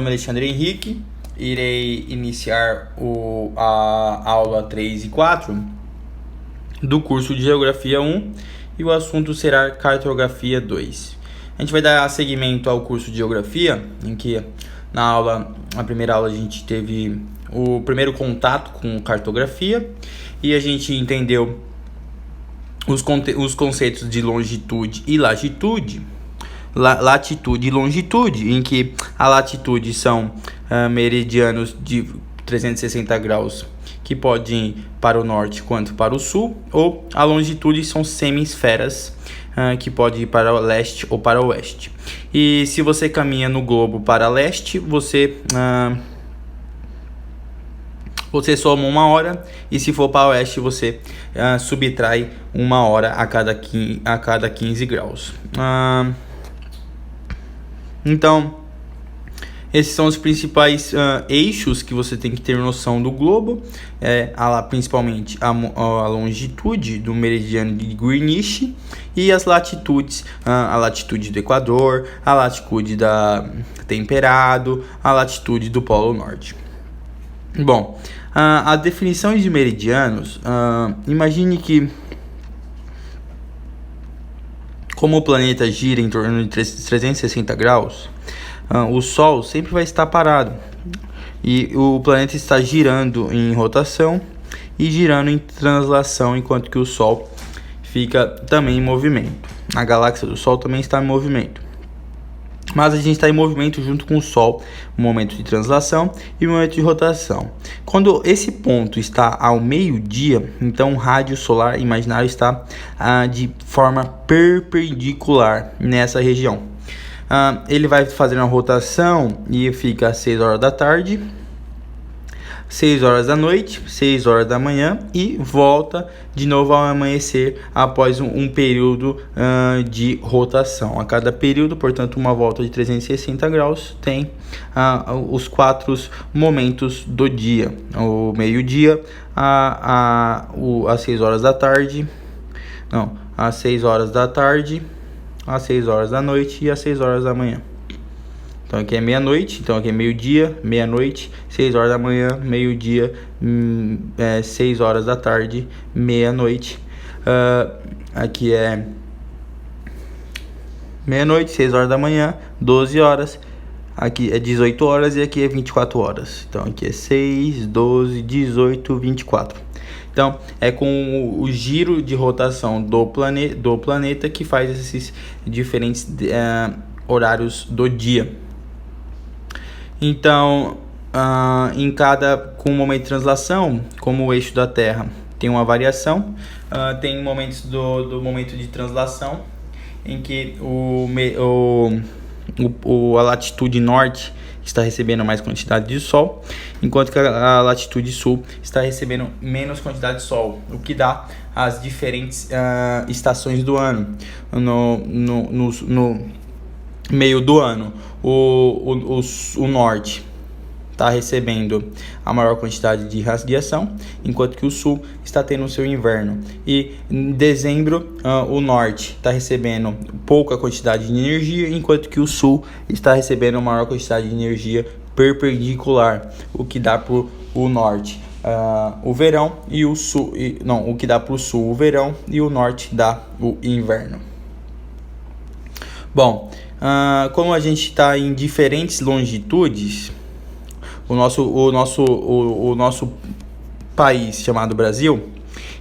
Meu nome é Alexandre Henrique, irei iniciar a aula 3 e 4 do curso de Geografia 1 e o assunto será Cartografia 2. A gente vai dar seguimento ao curso de Geografia, em que na primeira aula a gente teve o primeiro contato com cartografia e a gente entendeu os conceitos de longitude e latitude. Latitude e longitude, em que a latitude são meridianos de 360 graus que podem ir para o norte quanto para o sul, ou a longitude são semisferas que podem ir para o leste ou para o oeste. E se você caminha no globo para leste, você soma 1 hora, e se for para o oeste, você subtrai 1 hora a cada 15 graus. Então, esses são os principais eixos que você tem que ter noção do globo, principalmente a longitude do meridiano de Greenwich e as latitudes, a latitude do Equador, a latitude da Temperado, a latitude do Polo Norte. Bom, a definição de meridianos, imagine que como o planeta gira em torno de 360 graus, o Sol sempre vai estar parado. E o planeta está girando em rotação e girando em translação, enquanto que o Sol fica também em movimento. A galáxia do Sol também está em movimento. Mas a gente está em movimento junto com o Sol, no momento de translação e no momento de rotação. Quando esse ponto está ao meio-dia, então o rádio solar imaginário está de forma perpendicular nessa região. Ele vai fazer uma rotação e fica às 6 horas da tarde, 6 horas da noite, 6 horas da manhã e volta de novo ao amanhecer após um período de rotação. A cada período, portanto, uma volta de 360 graus tem os 4 momentos do dia: o meio-dia, às 6 horas da tarde, às 6 horas da tarde, às 6 horas da noite e às 6 horas da manhã. Então aqui é meia-noite, então aqui é meio-dia, meia-noite, 6 horas da manhã, meio-dia, 6 horas da tarde, meia-noite. Aqui é meia-noite, 6 horas da manhã, 12 horas. Aqui é 18 horas e aqui é 24 horas. Então aqui é 6, 12, 18, 24. Então é com o giro de rotação do planeta que faz esses diferentes horários do dia. Então, com o momento de translação, como o eixo da Terra tem uma variação, tem momentos do momento de translação em que a latitude norte está recebendo mais quantidade de sol, enquanto que a latitude sul está recebendo menos quantidade de sol, o que dá as diferentes estações do ano. No meio do ano, o norte está recebendo a maior quantidade de radiação, enquanto que o sul está tendo o seu inverno. E em dezembro, o norte está recebendo pouca quantidade de energia, enquanto que o sul está recebendo a maior quantidade de energia perpendicular, o que dá para o norte o verão e o sul, o que dá para o sul o verão e o norte dá o inverno. Bom, como a gente está em diferentes longitudes, o nosso país chamado Brasil,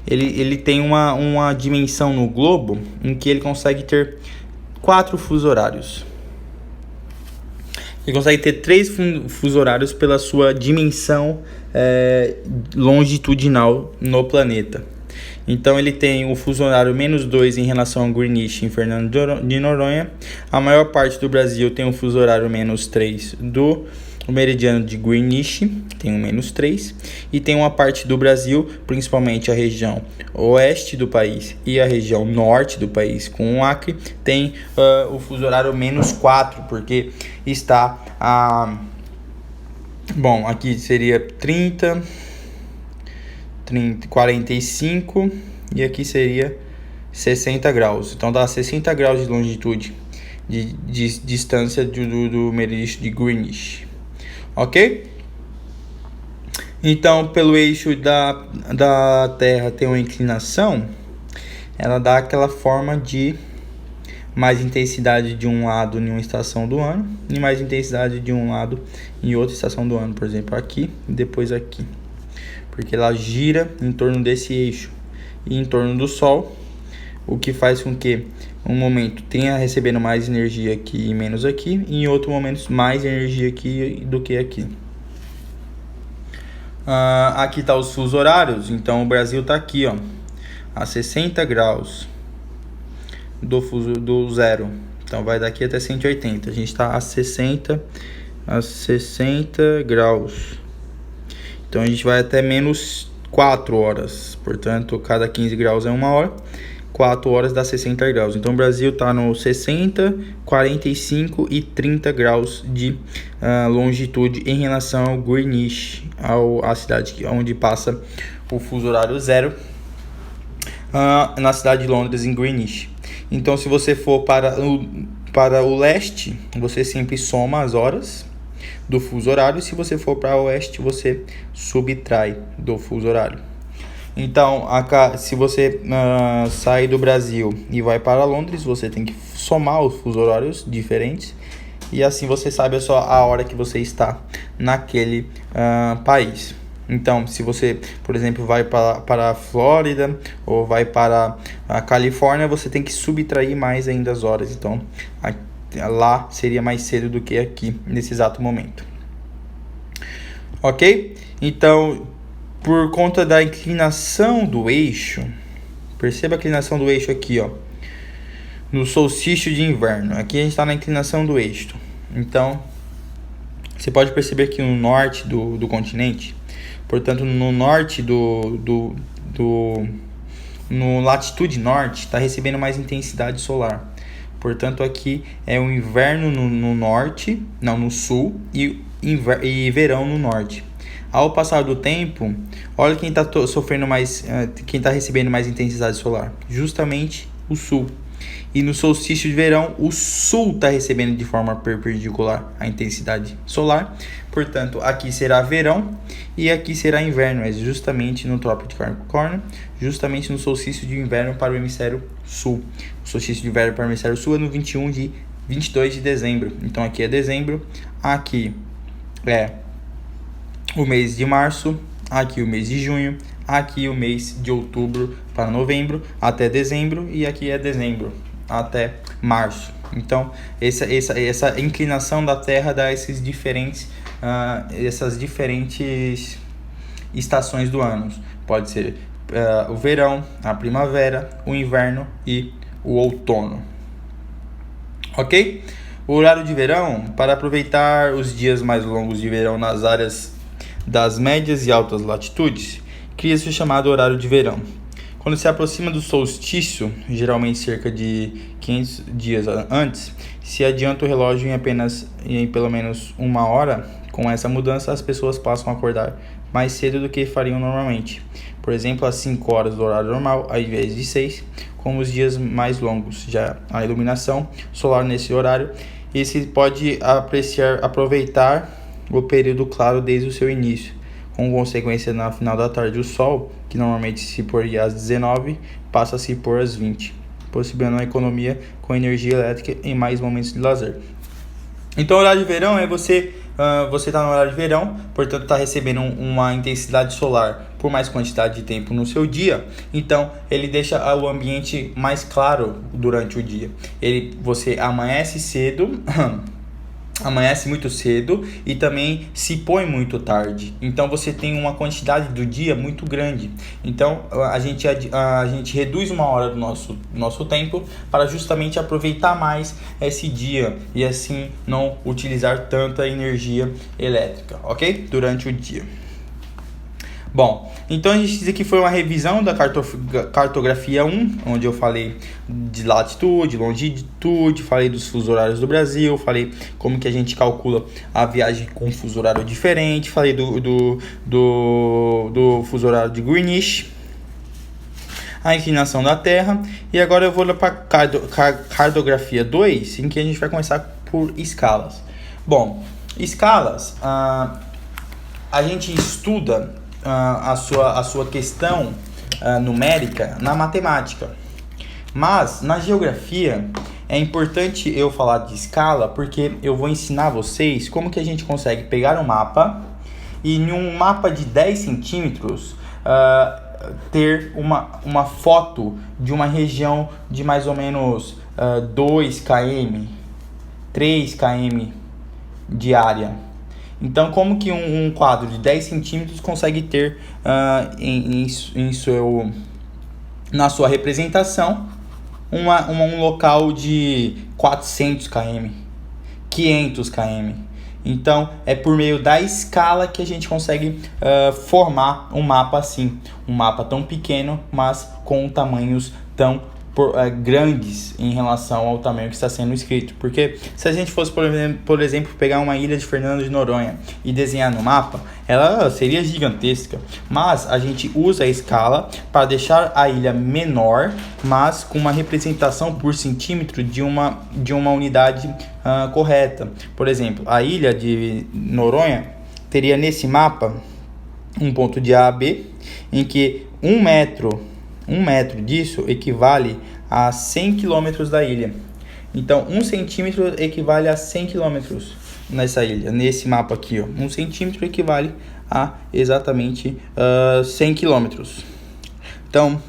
ele tem uma dimensão no globo em que ele consegue ter 4 fusos horários. Ele consegue ter 3 fusos horários pela sua dimensão longitudinal no planeta. Então ele tem o fuso horário -2 em relação a Greenwich em Fernando de Noronha. A maior parte do Brasil tem o fuso horário -3 do meridiano de Greenwich, tem um -3. E tem uma parte do Brasil, principalmente a região oeste do país e a região norte do país, com o Acre, tem o fuso horário -4, porque está aqui seria 30, 45 e aqui seria 60 graus. Então dá 60 graus de longitude de distância do meridiano de Greenwich. ok? Então, pelo eixo da Terra ter uma inclinação, ela dá aquela forma de mais intensidade de um lado em uma estação do ano e mais intensidade de um lado em outra estação do ano, por exemplo, aqui e depois aqui, porque ela gira em torno desse eixo e em torno do Sol, o que faz com que um momento tenha recebendo mais energia aqui e menos aqui, e em outro momento mais energia aqui do que aqui. Aqui tá os fusos horários. Então o Brasil tá aqui, ó, a 60 graus do zero. Então vai daqui até 180. A gente tá a 60 graus. Então a gente vai até menos 4 horas. Portanto, cada 15 graus é 1 hora. 4 horas dá 60 graus. Então o Brasil está no 60, 45 e 30 graus de longitude em relação ao Greenwich, a cidade onde passa o fuso horário zero, na cidade de Londres, em Greenwich. Então, se você for para o leste, você sempre soma as horas do fuso horário. Se você for para o oeste, você subtrai do fuso horário. Então, se você sai do Brasil e vai para Londres, você tem que somar os fusos horários diferentes. E assim você sabe só a hora que você está naquele país. Então, se você, por exemplo, vai para a Flórida ou vai para a Califórnia, você tem que subtrair mais ainda as horas. Então, lá seria mais cedo do que aqui, nesse exato momento. Ok? Então, por conta da inclinação do eixo, perceba a inclinação do eixo aqui, ó, no solstício de inverno. Aqui a gente está na inclinação do eixo. Então, você pode perceber que no norte do continente, portanto, no norte no latitude norte, está recebendo mais intensidade solar. Portanto, aqui é o inverno no sul e verão no norte. Ao passar do tempo, olha quem está sofrendo mais, quem está recebendo mais intensidade solar, justamente o sul. E no solstício de verão, o sul está recebendo de forma perpendicular a intensidade solar. Portanto, aqui será verão e aqui será inverno, é justamente no Trópico de Capricórnio, justamente no solstício de inverno para o hemisfério sul. O solstício de inverno para o hemisfério sul é no 22 de dezembro. Então aqui é dezembro, aqui é o mês de março, aqui o mês de junho, aqui o mês de outubro para novembro até dezembro, e aqui é dezembro até março. Então essa inclinação da Terra dá essas diferentes estações do ano. Pode ser o verão, a primavera, o inverno e o outono. Ok? O horário de verão, para aproveitar os dias mais longos de verão nas áreas das médias e altas latitudes, cria-se o chamado horário de verão. Quando se aproxima do solstício, geralmente cerca de 500 dias antes, se adianta o relógio em pelo menos 1 hora. Com essa mudança, as pessoas passam a acordar mais cedo do que fariam normalmente. Por exemplo, às 5 horas do horário normal, ao invés de 6, como os dias mais longos. Já a iluminação solar nesse horário, e se pode aproveitar o período claro desde o seu início. Com consequência, na final da tarde, o Sol, que normalmente se poria às 19, passa a se pôr às 20, possibilitando a economia com energia elétrica em mais momentos de lazer. Então, o horário de verão é você está no horário de verão, portanto está recebendo uma intensidade solar por mais quantidade de tempo no seu dia. Então ele deixa o ambiente mais claro durante o dia. Você amanhece cedo, amanhece muito cedo e também se põe muito tarde. Então você tem uma quantidade do dia muito grande. Então a gente reduz 1 hora do nosso tempo para justamente aproveitar mais esse dia e assim não utilizar tanta energia elétrica, ok? Durante o dia. Bom, então a gente diz que foi uma revisão da cartografia 1, onde eu falei de latitude, longitude, falei dos fusos horários do Brasil, falei como que a gente calcula a viagem com fuso horário diferente, falei do fuso horário de Greenwich, a inclinação da Terra, e agora eu vou para a cartografia 2, em que a gente vai começar por escalas. Bom, escalas, a gente estuda a sua questão numérica na matemática, mas na geografia é importante eu falar de escala, porque eu vou ensinar vocês como que a gente consegue pegar um mapa e em um mapa de 10 centímetros ter uma foto de uma região de mais ou menos 2 km, 3 km de área. Então, como que um quadro de 10 centímetros consegue ter na sua representação um local de 400 km, 500 km? Então, é por meio da escala que a gente consegue formar um mapa assim. Um mapa tão pequeno, mas com tamanhos tão grandes em relação ao tamanho que está sendo escrito. Porque se a gente fosse, por exemplo, pegar uma ilha de Fernando de Noronha e desenhar no mapa, ela seria gigantesca. Mas a gente usa a escala para deixar a ilha menor, mas com uma representação por centímetro de uma unidade correta. Por exemplo, a ilha de Noronha teria nesse mapa um ponto de A a B, em que 1 metro disso equivale a 100 km da ilha. Então, 1 centímetro equivale a 100 km nessa ilha. Nesse mapa aqui, ó, 1 centímetro equivale a exatamente 100 km. Então,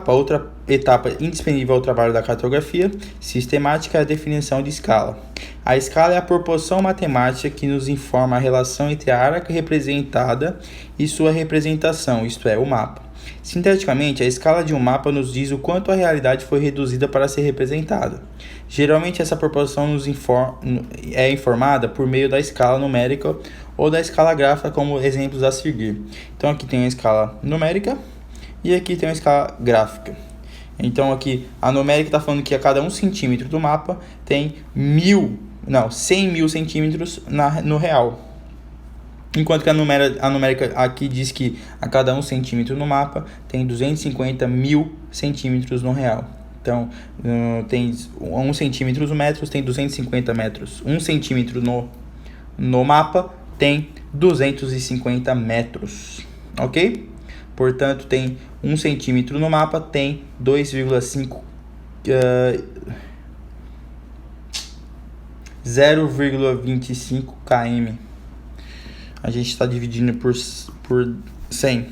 outra etapa indispensável ao trabalho da cartografia sistemática é a definição de escala. A escala é a proporção matemática que nos informa a relação entre a área representada e sua representação, isto é, o mapa. Sinteticamente, a escala de um mapa nos diz o quanto a realidade foi reduzida para ser representada. Geralmente, essa proporção é informada por meio da escala numérica ou da escala gráfica, como exemplos a seguir. Então, aqui tem a escala numérica e aqui tem a escala gráfica. Então, aqui a numérica está falando que a cada 1 centímetro do mapa tem 100 mil centímetros no real. Enquanto que a numérica aqui diz que a cada 1 centímetro no mapa tem 250 mil centímetros no real. Então, tem 1 centímetro no metro, tem 250 metros. 1 centímetro no mapa tem 250 metros, ok? Portanto, tem 1 centímetro no mapa tem 2,5 0,25 km. A gente está dividindo por 100.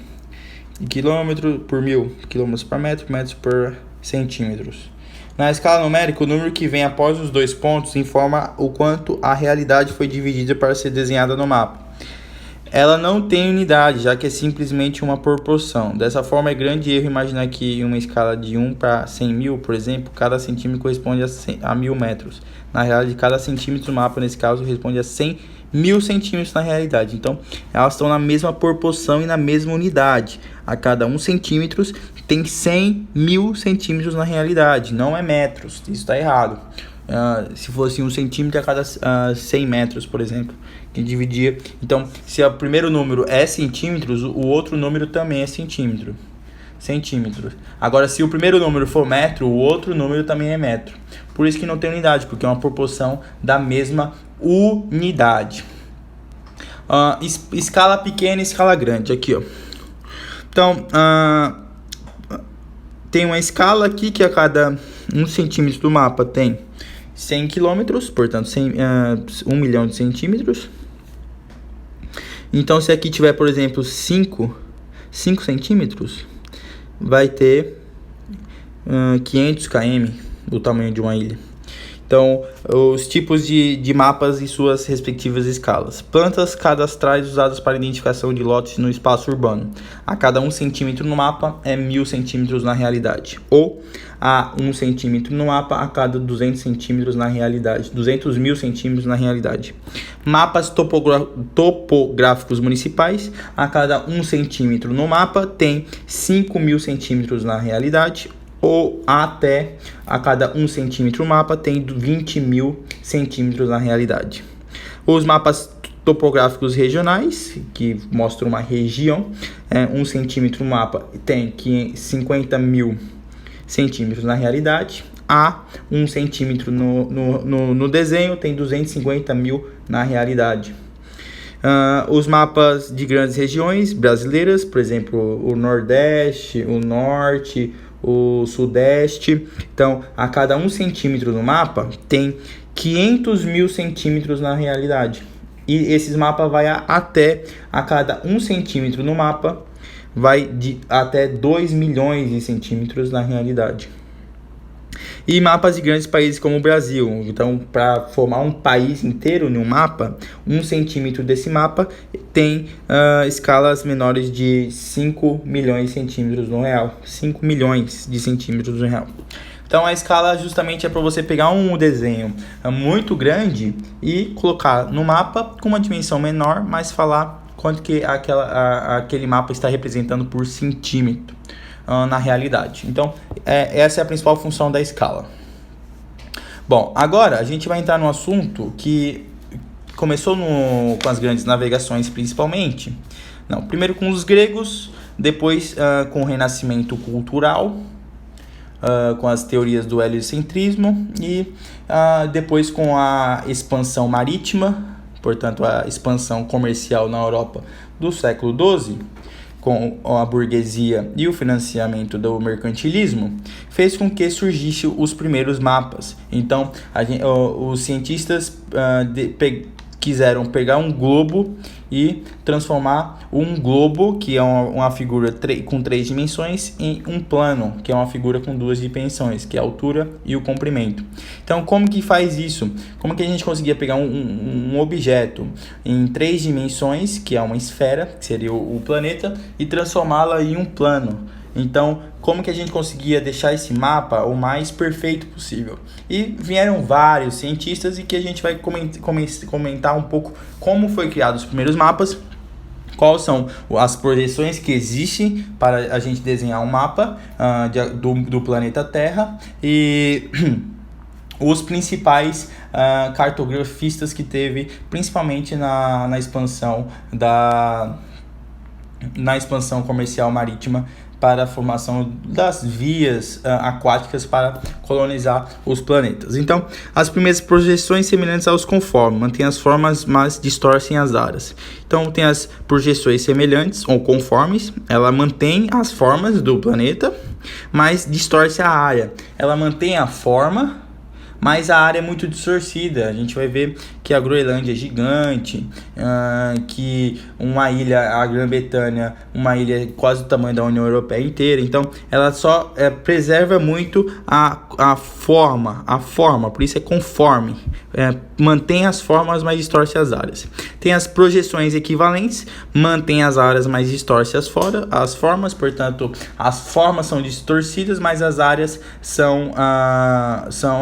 Quilômetro por 1000, quilômetros por metro, metros por centímetros. Na escala numérica, o número que vem após os 2 pontos informa o quanto a realidade foi dividida para ser desenhada no mapa. Ela não tem unidade, já que é simplesmente uma proporção. Dessa forma, é grande erro imaginar que em uma escala de 1 para 100 mil, por exemplo, cada centímetro corresponde a 1000 metros. Na realidade, cada centímetro do mapa, nesse caso, corresponde a 100 mil centímetros na realidade. Então, elas estão na mesma proporção e na mesma unidade. A cada 1 centímetro tem 100 mil centímetros na realidade, não é metros. Isso está errado. Se fosse 1 centímetro a cada 100 metros, por exemplo, que dividia. Então, se o primeiro número é centímetros, o outro número também é centímetros. Agora, se o primeiro número for metro, o outro número também é metro. Por isso que não tem unidade, porque é uma proporção da mesma unidade. Escala pequena e escala grande, aqui, ó. Então, tem uma escala aqui que a cada 1 centímetro do mapa tem 100 quilômetros, portanto 1 milhão de centímetros. Então, se aqui tiver, por exemplo, 5 centímetros, vai ter 500 km, o tamanho de uma ilha. Então, os tipos de mapas e suas respectivas escalas. Plantas cadastrais usadas para identificação de lotes no espaço urbano. A cada 1 centímetro no mapa é 1000 centímetros na realidade. Ou a 1 centímetro no mapa a cada 200 centímetros na realidade. 200 mil centímetros na realidade. Mapas topográficos municipais. A cada 1 centímetro no mapa tem 5 mil centímetros na realidade. Ou até a cada 1 centímetro no mapa tem 20 mil centímetros na realidade. Os mapas topográficos regionais, que mostram uma região, 1 centímetro no mapa tem 50 mil centímetros na realidade. a 1 centímetro no desenho, tem 250 mil na realidade. Os mapas de grandes regiões brasileiras, por exemplo, o Nordeste, o Norte, o Sudeste. Então, a cada 1 centímetro no mapa, tem 500 mil centímetros na realidade. E esses mapas vai até, a cada 1 centímetro no mapa, vai até 2 milhões de centímetros na realidade. E mapas de grandes países como o Brasil. Então, para formar um país inteiro em um mapa, 1 centímetro desse mapa tem escalas menores de 5 milhões de centímetros no real. 5 milhões de centímetros no real. Então, a escala justamente é para você pegar um desenho muito grande e colocar no mapa com uma dimensão menor, mas falar quanto que aquele mapa está representando por centímetro na realidade. Então, essa é a principal função da escala. Bom, agora a gente vai entrar no assunto que começou com as grandes navegações principalmente. Não, primeiro com os gregos, depois com o renascimento cultural, com as teorias do heliocentrismo e depois com a expansão marítima, portanto a expansão comercial na Europa do século XII, com a burguesia e o financiamento do mercantilismo, fez com que surgissem os primeiros mapas. Então, os cientistas quiseram pegar um globo e transformar um globo, que é uma figura com 3 dimensões, em um plano, que é uma figura com 2 dimensões, que é a altura e o comprimento. Então, como que faz isso? Como que a gente conseguia pegar um objeto em 3 dimensões, que é uma esfera, que seria o planeta, e transformá-la em um plano? Então, como que a gente conseguia deixar esse mapa o mais perfeito possível? E vieram vários cientistas e que a gente vai comentar um pouco como foi criado os primeiros mapas, quais são as projeções que existem para a gente desenhar um mapa do planeta Terra e os principais cartografistas que teve, principalmente na expansão comercial marítima, para a formação das vias aquáticas para colonizar os planetas. Então, as primeiras projeções semelhantes aos conformes, mantêm as formas, mas distorcem as áreas. Então, tem as projeções semelhantes ou conformes, ela mantém as formas do planeta, mas distorce a área. Ela mantém a forma, mas a área é muito distorcida. A gente vai ver que a Groenlândia é gigante, que uma ilha, a Grã-Bretanha, uma ilha quase do tamanho da União Europeia inteira. Então, ela só preserva muito a forma, por isso é conforme. Mantém as formas, mas distorce as áreas. Tem as projeções equivalentes, mantém as áreas, mas distorce as formas. Portanto, as formas são distorcidas, mas as áreas são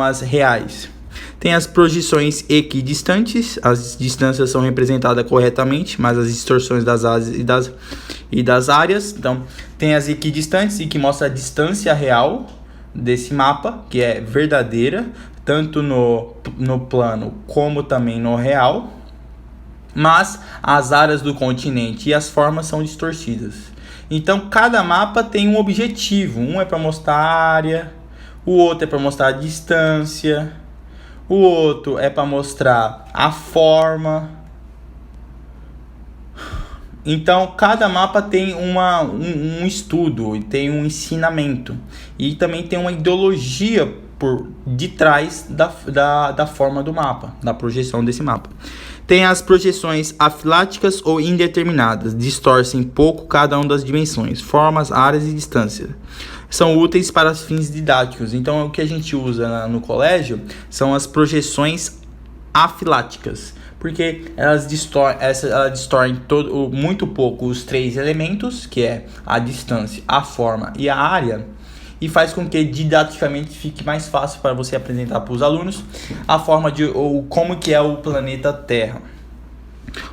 as reais. Tem as projeções equidistantes, as distâncias são representadas corretamente, mas as distorções das áreas e das áreas. Então, tem as equidistantes, que mostra a distância real desse mapa, que é verdadeira, tanto no plano como também no real, mas as áreas do continente e as formas são distorcidas. Então, cada mapa tem um objetivo. Um é para mostrar a área, o outro é para mostrar a distância, o outro é para mostrar a forma. Então, cada mapa tem um estudo, tem um ensinamento e também tem uma ideologia por detrás da forma do mapa, da projeção desse mapa. Tem as projeções afiláticas ou indeterminadas, distorcem pouco cada uma das dimensões, formas, áreas e distâncias. São úteis para fins didáticos. Então, o que a gente usa no colégio são as projeções afiláticas, porque elas distorcem muito pouco os 3 elementos, que é a distância, a forma e a área, e faz com que didaticamente fique mais fácil para você apresentar para os alunos a forma como que é o planeta Terra.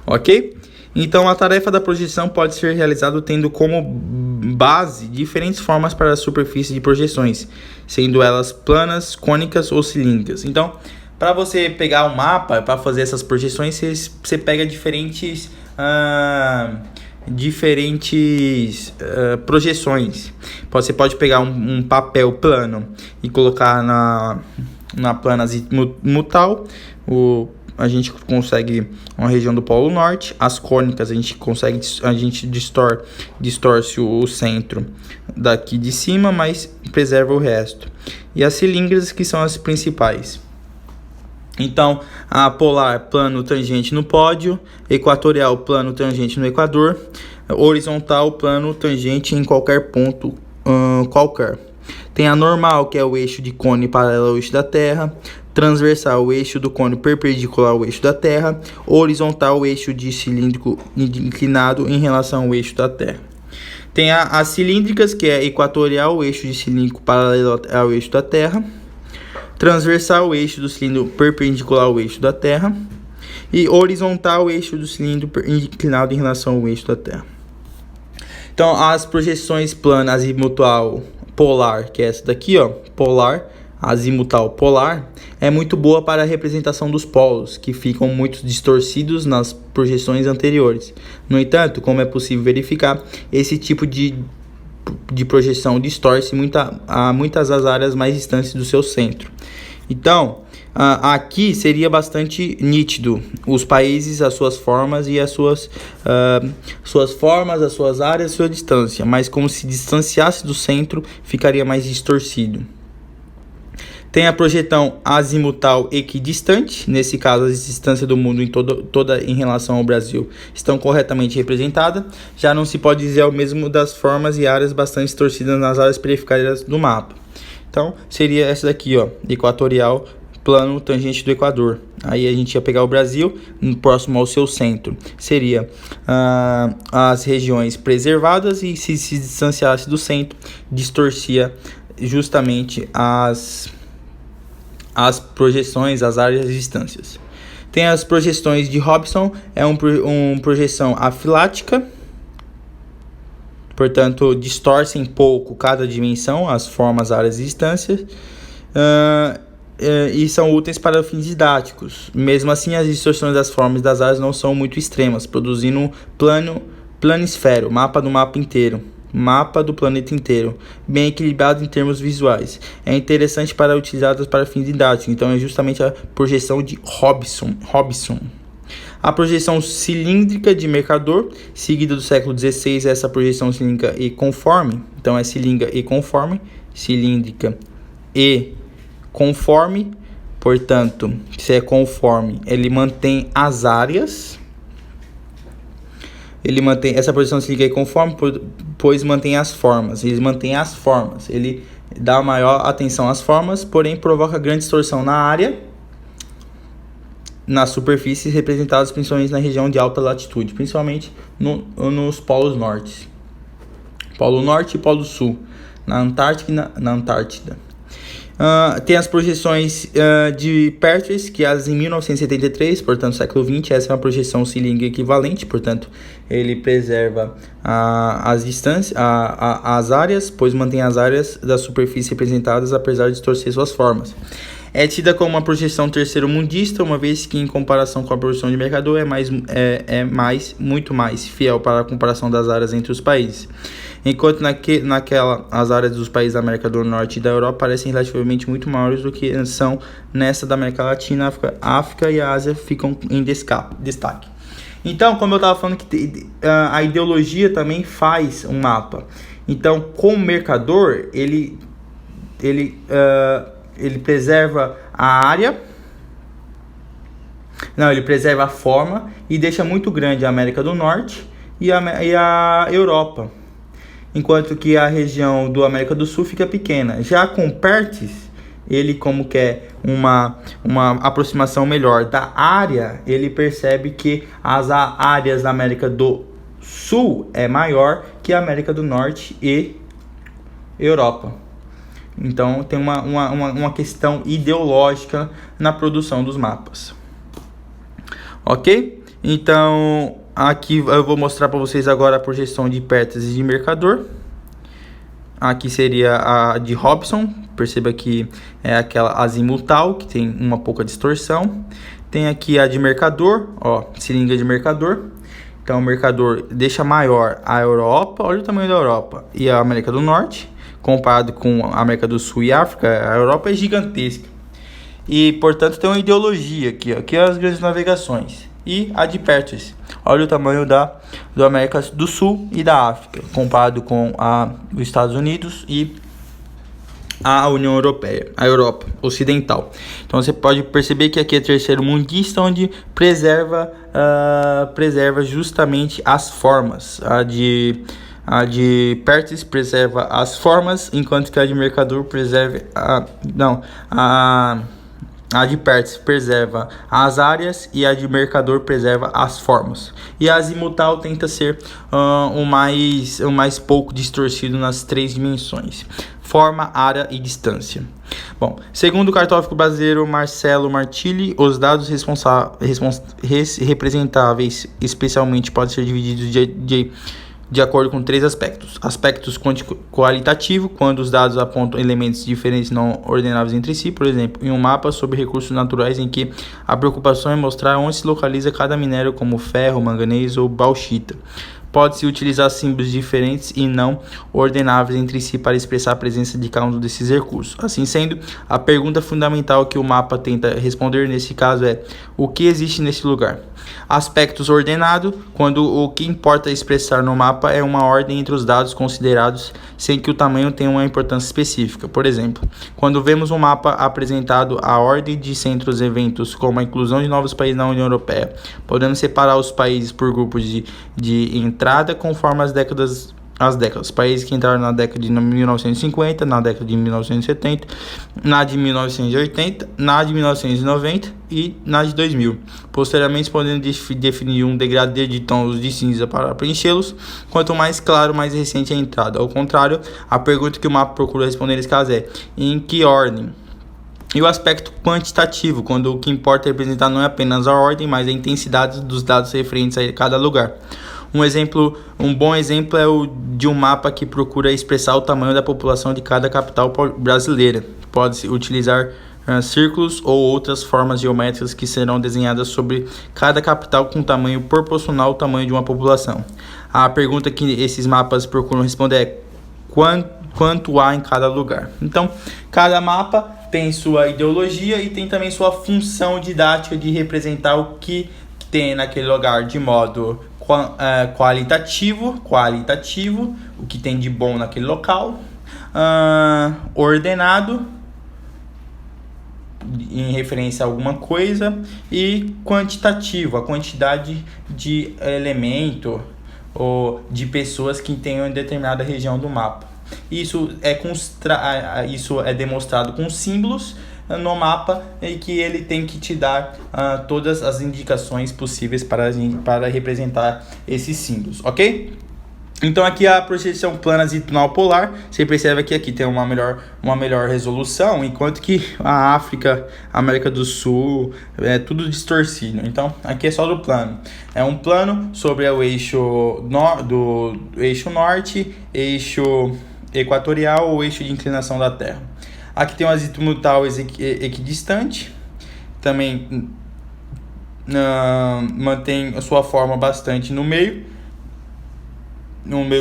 Ok? Então, a tarefa da projeção pode ser realizada tendo como base diferentes formas para a superfície de projeções, sendo elas planas, cônicas ou cilíndricas. Então, para você pegar um mapa, para fazer essas projeções, você pega diferentes diferentes projeções. Você pode pegar um papel plano e colocar na plana azimutal, a gente consegue uma região do Polo Norte. As cônicas a gente distorce o centro daqui de cima, mas preserva o resto. E as cilíndricas, que são as principais. Então, a polar, plano tangente no pódio; equatorial, plano tangente no equador; horizontal, plano tangente em qualquer ponto qualquer. Tem a normal, que é o eixo de cone paralelo ao eixo da Terra; transversal, o eixo do cone perpendicular ao eixo da Terra; horizontal, o eixo de cilíndrico inclinado em relação ao eixo da Terra. Tem as cilíndricas, que é equatorial, o eixo de cilíndrico paralelo ao eixo da Terra; transversal, o eixo do cilindro perpendicular ao eixo da Terra; e horizontal, o eixo do cilindro inclinado em relação ao eixo da Terra. Então, as projeções plana, azimutal, polar, que é essa daqui, ó, polar, azimutal, polar, é muito boa para a representação dos polos, que ficam muito distorcidos nas projeções anteriores. No entanto, como é possível verificar, esse tipo de projeção distorce muitas das áreas mais distantes do seu centro. Então, aqui seria bastante nítido os países, as suas formas e as suas formas, as suas áreas, a sua distância, mas como se distanciasse do centro, ficaria mais distorcido. Tem a projeção azimutal equidistante. Nesse caso, as distâncias do mundo toda em relação ao Brasil estão corretamente representadas. Já não se pode dizer o mesmo das formas e áreas bastante distorcidas nas áreas periféricas do mapa. Então, seria essa daqui, ó, equatorial, plano tangente do Equador. Aí a gente ia pegar o Brasil próximo ao seu centro. Seria as regiões preservadas, e se distanciasse do centro, distorcia justamente as projeções, as áreas e as distâncias. Tem as projeções de Hobson, é uma projeção afilática, portanto distorcem pouco cada dimensão, as formas, áreas e distâncias, e são úteis para fins didáticos. Mesmo assim, as distorções das formas e das áreas não são muito extremas, produzindo um planisfero, mapa do planeta inteiro, bem equilibrado em termos visuais. É interessante para utilizadas para fins didáticos, então é justamente a projeção de Hobson. A projeção cilíndrica de Mercator, seguida do século XVI, essa projeção cilíndrica e conforme. Então é cilíndrica e conforme, cilíndrica e conforme. Portanto, se é conforme, ele mantém as áreas. Ele mantém essa projeção cilíndrica e conforme, pois mantém as formas. Ele mantém as formas. Ele dá maior atenção às formas, porém provoca grande distorção na área, nas superfícies representadas principalmente na região de alta latitude, principalmente nos polos norte. Polo Norte e Polo Sul, na Antártica e na Antártida. Tem as projeções de Pertwee, que as em 1973, portanto século XX, essa é uma projeção cilíndrica equivalente, portanto ele preserva as distâncias, as áreas, pois mantém as áreas da superfície representadas apesar de distorcer suas formas. É tida como uma projeção terceiro-mundista, uma vez que em comparação com a projeção de Mercator muito mais fiel para a comparação das áreas entre os países. Enquanto as áreas dos países da América do Norte e da Europa parecem relativamente muito maiores do que são nessa da América Latina, África e a Ásia ficam em destaque. Então, como eu estava falando, que a ideologia também faz um mapa. Então, com o Mercator, ele preserva a área, ele preserva a forma e deixa muito grande a América do Norte e a Europa, enquanto que a região do América do Sul fica pequena. Já com Pertwee, ele, como quer uma aproximação melhor da área, ele percebe que as áreas da América do Sul é maior que a América do Norte e Europa. Então tem uma questão ideológica na produção dos mapas. Ok? Então aqui eu vou mostrar para vocês agora a projeção de Pertwee e de Mercator. Aqui seria a de Hobson. Perceba que é aquela azimutal, que tem uma pouca distorção. Tem aqui a de Mercator, ó, cilíndrica de Mercator. Então o mercador deixa maior a Europa, olha o tamanho da Europa, e a América do Norte, comparado com a América do Sul e África, a Europa é gigantesca. E, portanto, tem uma ideologia aqui, ó, que é as grandes navegações. E a de Pértice. Olha o tamanho do América do Sul e da África, comparado com os Estados Unidos e a União Europeia, a Europa Ocidental. Então você pode perceber que aqui é terceiro mundista, onde preserva justamente as formas. A de Pértice preserva as formas, enquanto que a de Mercador preserva a de Pértice preserva as áreas e a de Mercador preserva as formas. E a azimutal tenta ser o mais pouco distorcido nas três dimensões: forma, área e distância. Bom, segundo o cartógrafo brasileiro Marcelo Martilli, os dados representáveis especialmente podem ser divididos de acordo com três aspectos. Aspectos qualitativo, quando os dados apontam elementos diferentes não ordenáveis entre si, por exemplo, em um mapa sobre recursos naturais em que a preocupação é mostrar onde se localiza cada minério, como ferro, manganês ou bauxita. Pode-se utilizar símbolos diferentes e não ordenáveis entre si para expressar a presença de cada um desses recursos. Assim sendo, a pergunta fundamental que o mapa tenta responder nesse caso é: o que existe nesse lugar? Aspectos ordenado, quando o que importa expressar no mapa é uma ordem entre os dados considerados, sem que o tamanho tenha uma importância específica. Por exemplo, quando vemos um mapa apresentado a ordem de centros eventos, como a inclusão de novos países na União Europeia, podemos separar os países por grupos de entrada conforme as décadas. Países que entraram na década de 1950, na década de 1970, na de 1980, na de 1990 e na de 2000. Posteriormente, podendo definir um degradê de tons de cinza para preenchê-los. Quanto mais claro, mais recente a entrada. Ao contrário, a pergunta que o mapa procura responder nesse caso é: em que ordem? E o aspecto quantitativo, quando o que importa representar não é apenas a ordem, mas a intensidade dos dados referentes a cada lugar. Um bom exemplo é o de um mapa que procura expressar o tamanho da população de cada capital brasileira. Pode-se utilizar círculos ou outras formas geométricas que serão desenhadas sobre cada capital com tamanho proporcional ao tamanho de uma população. A pergunta que esses mapas procuram responder é: quanto há em cada lugar? Então, cada mapa tem sua ideologia e tem também sua função didática de representar o que tem naquele lugar de modo qualitativo, o que tem de bom naquele local, ordenado, em referência a alguma coisa, e quantitativo, a quantidade de elemento ou de pessoas que tenham em determinada região do mapa. Isso é demonstrado com símbolos no mapa, e que ele tem que te dar todas as indicações possíveis para representar esses símbolos, ok? Então aqui a projeção plana azimutal polar, você percebe que aqui tem uma melhor resolução, enquanto que a África, a América do Sul, é tudo distorcido. Então aqui é só do plano. É um plano sobre o eixo norte, eixo equatorial ou eixo de inclinação da Terra. Aqui tem um azimutal equidistante, também mantém a sua forma bastante no meio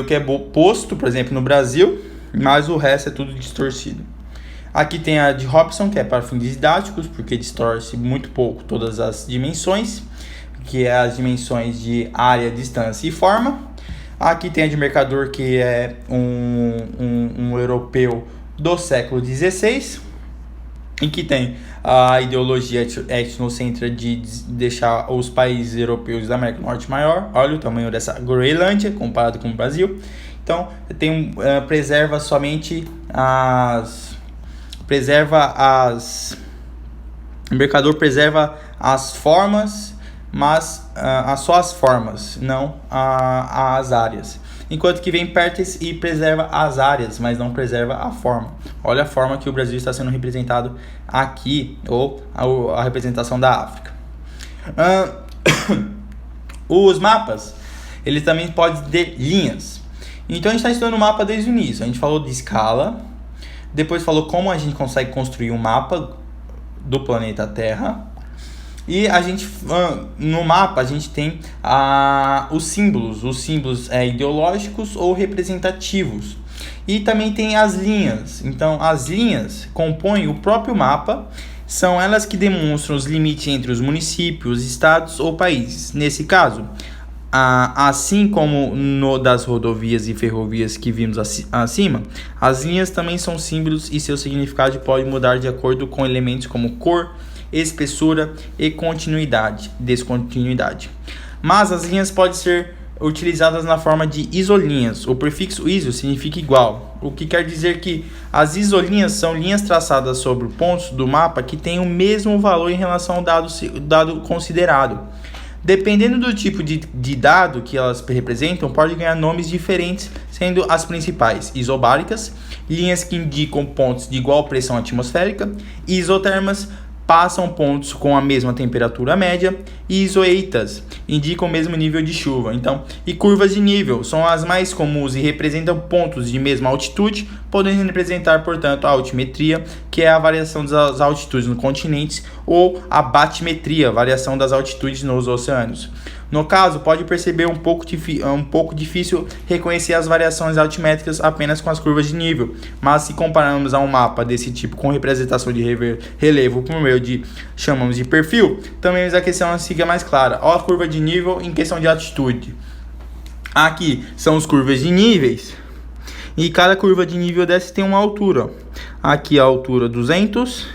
que é posto, por exemplo, no Brasil, mas o resto é tudo distorcido. Aqui tem a de Hobson, que é para fins didáticos, porque distorce muito pouco todas as dimensões, que é as dimensões de área, distância e forma. Aqui tem a de Mercador, que é um europeu do século XVI, em que tem a ideologia etnocêntrica de deixar os países europeus da América do Norte maior. Olha o tamanho dessa Groenlândia comparado com o Brasil. Então preserva o Mercador preserva as formas, mas só as formas, não as áreas. Enquanto que vem Pértice e preserva as áreas, mas não preserva a forma. Olha a forma que o Brasil está sendo representado aqui, ou a representação da África. Os mapas, eles também podem ter linhas. Então a gente está estudando o mapa desde o início. A gente falou de escala, depois falou como a gente consegue construir um mapa do planeta Terra, E a gente, no mapa, a gente tem os símbolos ideológicos ou representativos. E também tem as linhas. Então, as linhas compõem o próprio mapa, são elas que demonstram os limites entre os municípios, estados ou países. Nesse caso, assim como no das rodovias e ferrovias que vimos acima, as linhas também são símbolos e seu significado pode mudar de acordo com elementos como cor, espessura e descontinuidade. Mas as linhas podem ser utilizadas na forma de isolinhas. O prefixo iso significa igual, o que quer dizer que as isolinhas são linhas traçadas sobre pontos do mapa que têm o mesmo valor em relação ao dado considerado. Dependendo do tipo de dado que elas representam, pode ganhar nomes diferentes, sendo as principais isobáricas, linhas que indicam pontos de igual pressão atmosférica, isotermas, passam pontos com a mesma temperatura média, e isoeitas indicam o mesmo nível de chuva. Então, e curvas de nível são as mais comuns e representam pontos de mesma altitude, podendo representar, portanto, a altimetria, que é a variação das altitudes nos continentes, ou a batimetria, variação das altitudes nos oceanos. No caso, pode perceber um pouco difícil reconhecer as variações altimétricas apenas com as curvas de nível, mas se compararmos a um mapa desse tipo com representação de relevo por meio chamamos de perfil, também a questão fica mais clara. Olha a curva de nível em questão de altitude. Aqui são as curvas de níveis, e cada curva de nível dessa tem uma altura. Aqui a altura 200,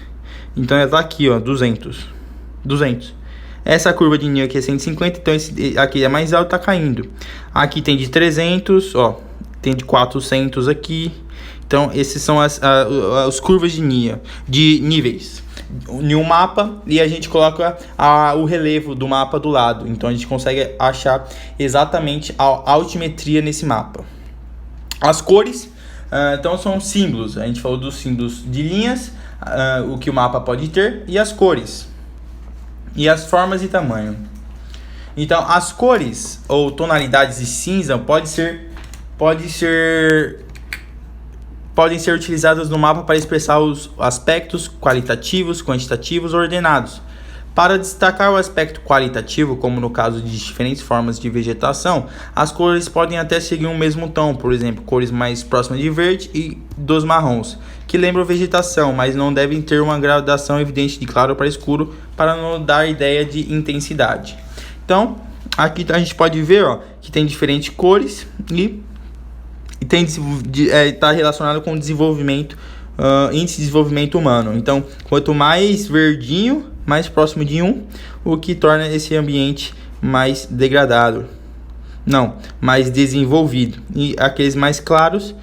então ela está aqui, 200. Essa curva de nível aqui é 150, então esse aqui é mais alto, tá caindo. Aqui tem de 300, tem de 400 aqui. Então, esses são as curvas de níveis em um mapa, e a gente coloca o relevo do mapa do lado. Então, a gente consegue achar exatamente a altimetria nesse mapa. As cores, então, são símbolos. A gente falou dos símbolos de linhas, o que o mapa pode ter, e as cores. E as formas e tamanho. Então, as cores ou tonalidades de cinza podem ser utilizadas no mapa para expressar os aspectos qualitativos, quantitativos ordenados. Para destacar o aspecto qualitativo, como no caso de diferentes formas de vegetação, as cores podem até seguir um mesmo tom, por exemplo, cores mais próximas de verde e dos marrons, que lembram vegetação, mas não devem ter uma gradação evidente de claro para escuro para não dar ideia de intensidade. Então, aqui a gente pode ver que tem diferentes cores e está relacionado com o desenvolvimento, índice de desenvolvimento humano. Então, quanto mais verdinho, mais próximo de 1, o que torna esse ambiente mais degradado, mais desenvolvido. E aqueles mais claros,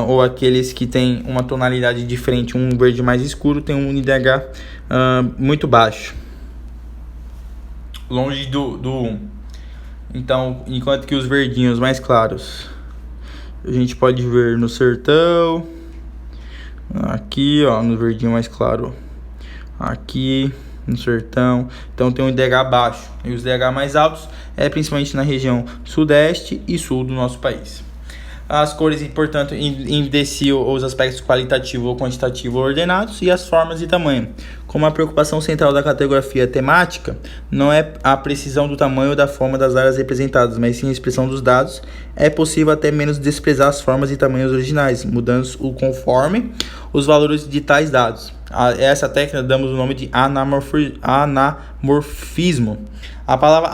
ou aqueles que têm uma tonalidade diferente, um verde mais escuro, tem um IDH muito baixo, longe do 1. Então, enquanto que os verdinhos mais claros, a gente pode ver no sertão, aqui no verdinho mais claro, aqui no sertão. Então tem um IDH baixo, e os IDH mais altos principalmente na região sudeste e sul do nosso país. As cores, portanto, evidenciam os aspectos qualitativo ou quantitativo ordenados, e as formas e tamanho. Como a preocupação central da cartografia temática não é a precisão do tamanho ou da forma das áreas representadas, mas sim a expressão dos dados, é possível até menos desprezar as formas e tamanhos originais, mudando-o conforme os valores de tais dados. A essa técnica damos o nome de anamorfismo. A palavra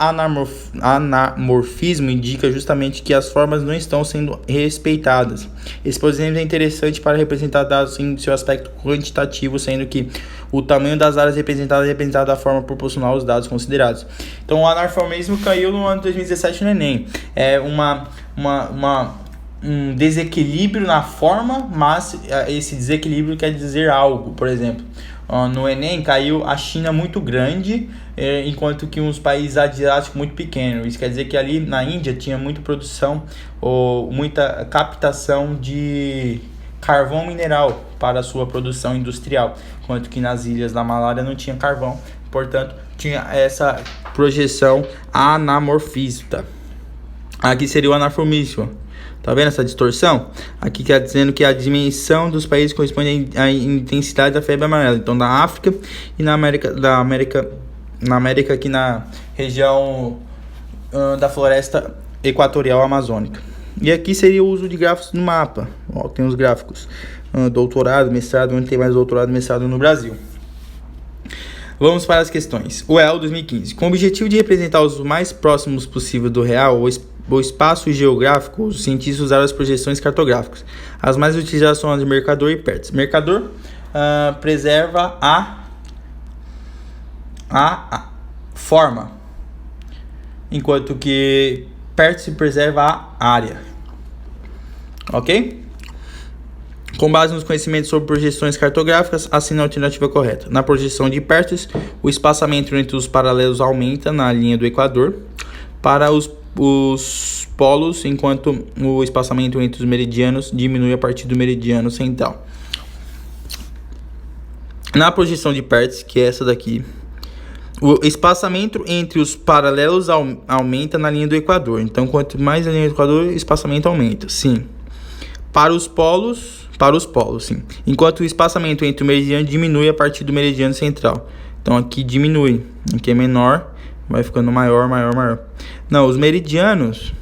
anamorfismo indica justamente que as formas não estão sendo respeitadas. Esse, por exemplo, é interessante para representar dados em seu aspecto quantitativo, sendo que o tamanho das áreas representadas é representado da forma proporcional aos dados considerados. Então, o anamorfismo caiu no ano de 2017 no Enem. É um desequilíbrio na forma, mas esse desequilíbrio quer dizer algo. Por exemplo, no Enem caiu a China muito grande, enquanto que uns países asiáticos muito pequenos. Isso quer dizer que ali na Índia tinha muita produção ou muita captação de carvão mineral para a sua produção industrial, enquanto que nas ilhas da Malária não tinha carvão, portanto tinha essa projeção anamorfista. Aqui seria o anamorfismo. Tá vendo essa distorção? Aqui quer dizendo que a dimensão dos países corresponde à intensidade da febre amarela. Então, da África e da América na América, aqui na região da floresta equatorial amazônica. E aqui seria o uso de gráficos no mapa. Ó, tem os gráficos doutorado, mestrado, onde tem mais doutorado e mestrado no Brasil. Vamos para as questões. O EL 2015. Com o objetivo de representar os mais próximos possível do real, o espaço geográfico, os cientistas usaram as projeções cartográficas. As mais utilizadas são as de Mercator e Pertz. Mercator preserva a forma, enquanto que Pertz preserva a área. Ok? Com base nos conhecimentos sobre projeções cartográficas, assine a alternativa correta. Na projeção de Pertz, o espaçamento entre os paralelos aumenta na linha do Equador para os polos, enquanto o espaçamento entre os meridianos diminui a partir do meridiano central. Na projeção de Pertz, que é essa daqui, o espaçamento entre os paralelos aumenta na linha do Equador. Então, quanto mais a linha do Equador, o espaçamento aumenta. Sim. Para os polos, sim. Enquanto o espaçamento entre o meridiano diminui a partir do meridiano central. Então, aqui diminui. Aqui é menor, vai ficando maior. Não, os meridianos,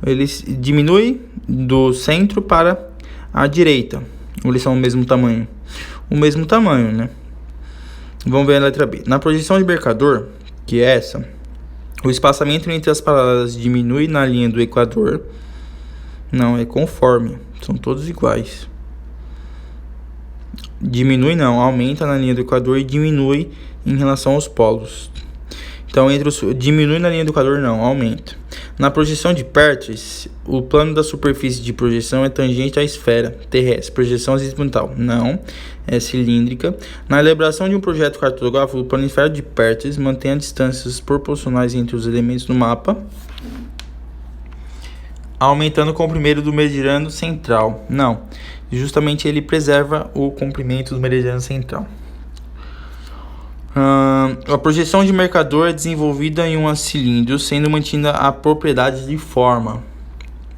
eles diminuem do centro para a direita. Eles são o mesmo tamanho. Né? Vamos ver a letra B. Na projeção de Mercator, que é essa, o espaçamento entre as paralelas diminui na linha do Equador. Não, é conforme. São todos iguais. Diminui não, aumenta na linha do Equador e diminui em relação aos polos. Então, diminui na linha do Equador não, aumenta. Na projeção de Pertz, o plano da superfície de projeção é tangente à esfera terrestre. Projeção azimutal, não, é cilíndrica. Na elaboração de um projeto cartográfico, o plano esférico de Pertz mantém as distâncias proporcionais entre os elementos do mapa, aumentando o comprimento do meridiano central. Não, justamente ele preserva o comprimento do meridiano central. A projeção de Mercator é desenvolvida em um cilindro, sendo mantida a propriedade de forma.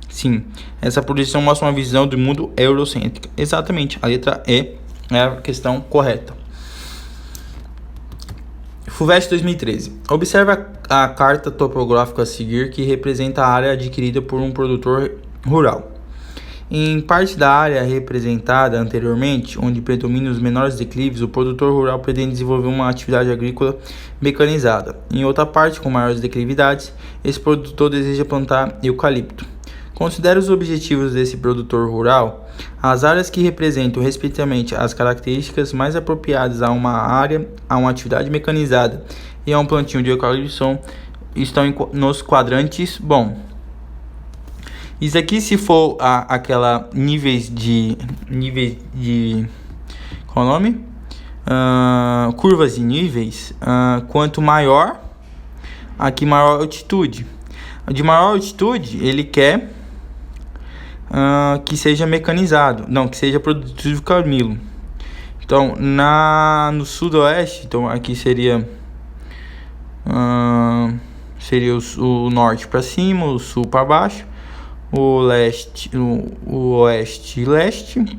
Sim, essa projeção mostra uma visão do mundo eurocêntrica. Exatamente, a letra E é a questão correta. FUVEST 2013. Observa a carta topográfica a seguir, que representa a área adquirida por um produtor rural. Em parte da área representada anteriormente, onde predominam os menores declives, o produtor rural pretende desenvolver uma atividade agrícola mecanizada. Em outra parte, com maiores declividades, esse produtor deseja plantar eucalipto. Considere os objetivos desse produtor rural. As áreas que representam, respectivamente, as características mais apropriadas a uma área, a uma atividade mecanizada e a um plantio de eucalipto estão nos quadrantes. Bom, isso aqui, se for aquela níveis de qual é o nome? Curvas de níveis, quanto maior, aqui maior altitude. De maior altitude, ele quer que seja mecanizado, não, que seja produtivo camilo. Então, no sudoeste, então aqui seria o norte para cima, o sul para baixo, o leste, o oeste e leste.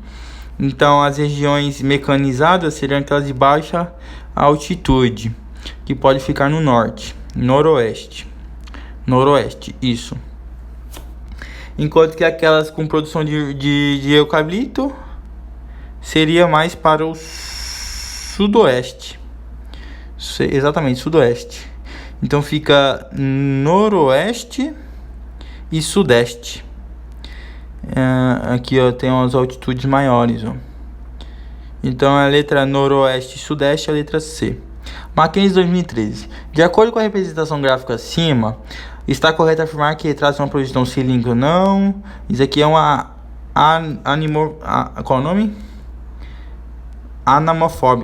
Então, as regiões mecanizadas seriam aquelas de baixa altitude, que pode ficar no norte, noroeste, isso. Enquanto que aquelas com produção de eucalipto seria mais para o sudoeste. Exatamente, sudoeste. Então fica noroeste e sudeste. Aqui, ó, tem as altitudes maiores, ó. Então a letra noroeste e sudeste é a letra C. Mackenzie 2013. De acordo com a representação gráfica acima, está correto afirmar que retrata uma projeção cilíndrica? Não. Isso aqui é uma qual é o nome? Anamórfico.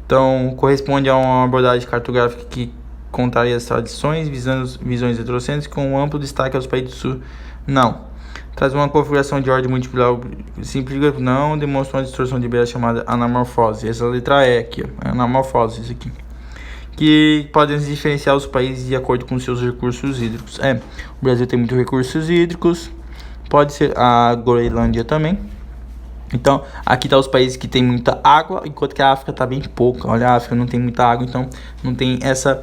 Então, corresponde a uma abordagem cartográfica que contraria as tradições, visões heterocêntricas com um amplo destaque aos países do sul. Não. Traz uma configuração de ordem múltipla simplificada. Não. Demonstra uma distorção de Béria chamada anamorfose. Essa letra E aqui, ó. Anamorfose, isso aqui. Que podem diferenciar os países de acordo com seus recursos hídricos. O Brasil tem muitos recursos hídricos. Pode ser a Groenlândia também. Então, aqui tá os países que tem muita água, enquanto que a África tá bem pouca. Olha, a África não tem muita água, então não tem essa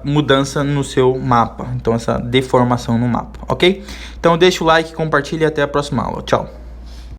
mudança no seu mapa. Então, essa deformação no mapa, ok? Então, deixa o like, compartilha e até a próxima aula. Tchau!